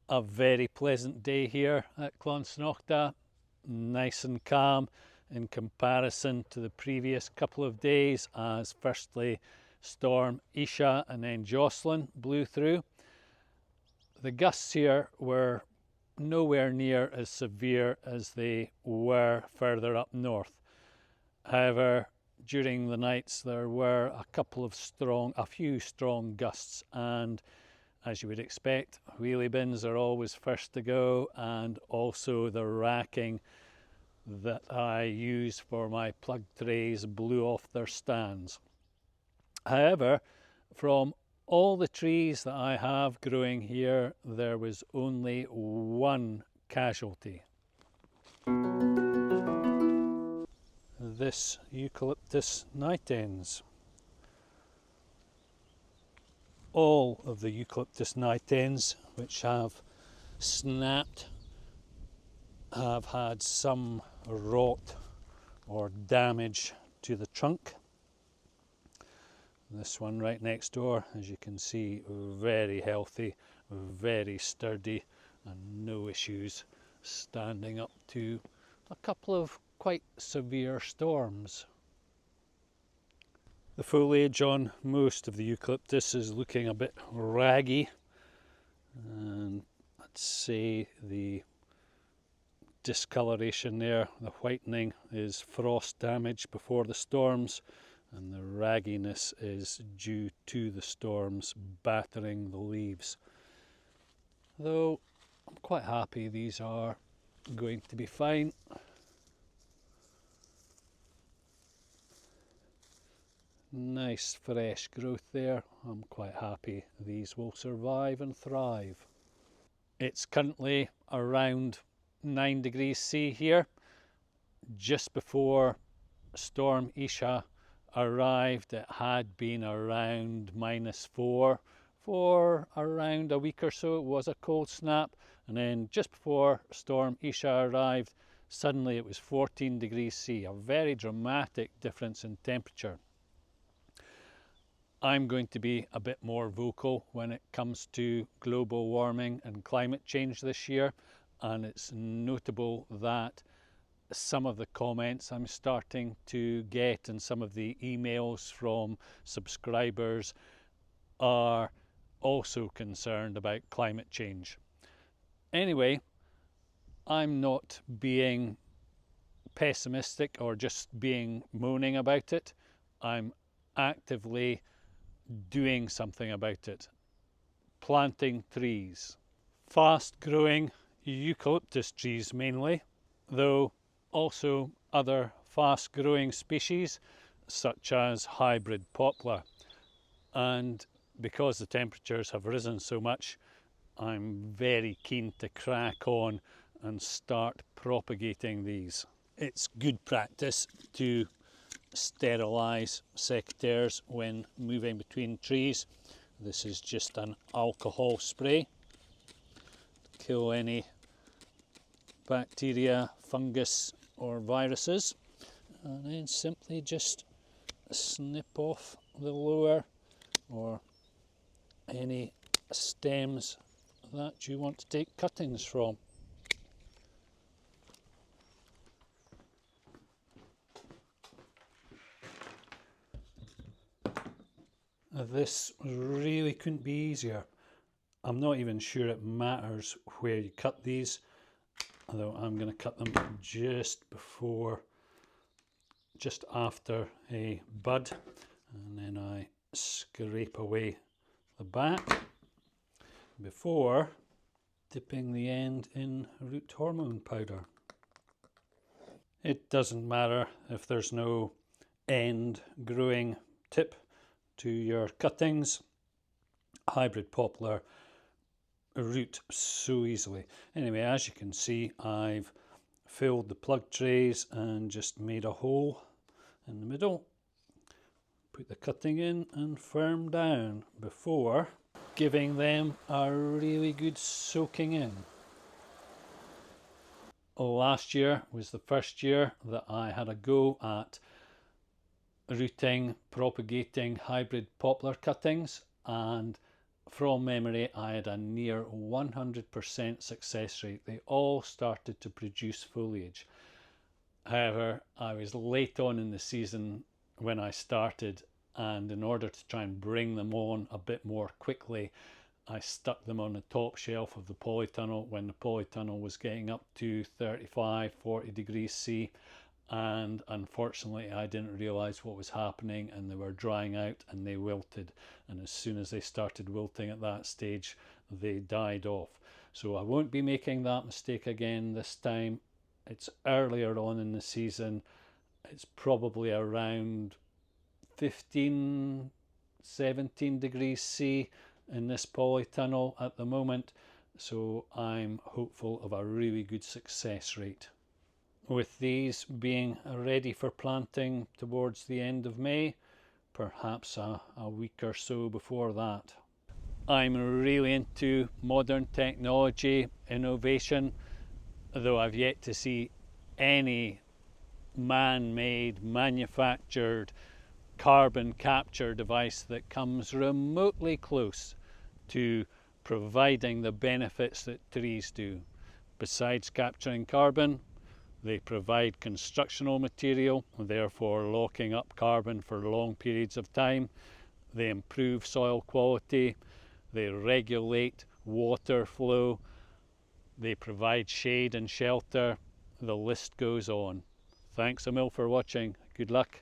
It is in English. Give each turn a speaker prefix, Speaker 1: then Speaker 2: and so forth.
Speaker 1: A very pleasant day here at Clounsnaghta, nice and calm in comparison to the previous couple of days, as firstly storm Isha and then Jocelyn blew through. The gusts here were nowhere near as severe as they were further up north. However, during the nights there were a few strong gusts, and as you would expect, wheelie bins are always first to go, and also the racking that I use for my plug trays blew off their stands. However, from all the trees that I have growing here, there was only one casualty. This Eucalyptus nitens. All of the Eucalyptus nitens which have snapped have had some rot or damage to the trunk. This one right next door, as you can see, very healthy, very sturdy, and no issues, standing up to a couple of quite severe storms. The foliage on most of the eucalyptus is looking a bit raggy, and I'd say the discoloration there, the whitening, is frost damage before the storms, and the ragginess is due to the storms battering the leaves. Though I'm quite happy these are going to be fine. Nice fresh growth there. I'm quite happy these will survive and thrive. It's currently around 9 degrees C here. Just before storm Isha arrived, it had been around -4 for around a week or so. It was a cold snap, and then just before storm Isha arrived, suddenly it was 14 degrees C, a very dramatic difference in temperature. I'm going to be a bit more vocal when it comes to global warming and climate change this year, and it's notable that some of the comments I'm starting to get and some of the emails from subscribers are also concerned about climate change. Anyway, I'm not being pessimistic or just being moaning about it. I'm actively doing something about it. Planting trees. Fast growing eucalyptus trees mainly, though also other fast growing species such as hybrid poplar. And because the temperatures have risen so much, I'm very keen to crack on and start propagating these. It's good practice to sterilise secateurs when moving between trees. This is just an alcohol spray to kill any bacteria, fungus or viruses, and then simply just snip off the lower or any stems that you want to take cuttings from. This really couldn't be easier. I'm not even sure it matters where you cut these, although I'm going to cut them just after a bud, and then I scrape away the back before dipping the end in root hormone powder. It doesn't matter if there's no end growing tip to your cuttings. Hybrid poplar root so easily. Anyway, as you can see, I've filled the plug trays and just made a hole in the middle. Put the cutting in and firm down before giving them a really good soaking in. Last year was the first year that I had a go at rooting, propagating hybrid poplar cuttings, and from memory, I had a near 100% success rate. They all started to produce foliage. However, I was late on in the season when I started, and in order to try and bring them on a bit more quickly, I stuck them on the top shelf of the polytunnel when the polytunnel was getting up to 35-40 degrees C, and unfortunately I didn't realize what was happening, and they were drying out and they wilted, and as soon as they started wilting at that stage, they died off. So I won't be making that mistake again this time. It's earlier on in the season. It's probably around 15-17 degrees C in this polytunnel at the moment, so I'm hopeful of a really good success rate. With these being ready for planting towards the end of May, perhaps a week or so before that. I'm really into modern technology, innovation, though I've yet to see any man-made, manufactured carbon capture device that comes remotely close to providing the benefits that trees do. Besides capturing carbon, they provide constructional material, therefore locking up carbon for long periods of time. They improve soil quality, they regulate water flow, they provide shade and shelter. The list goes on. Thanks a mil for watching. Good luck.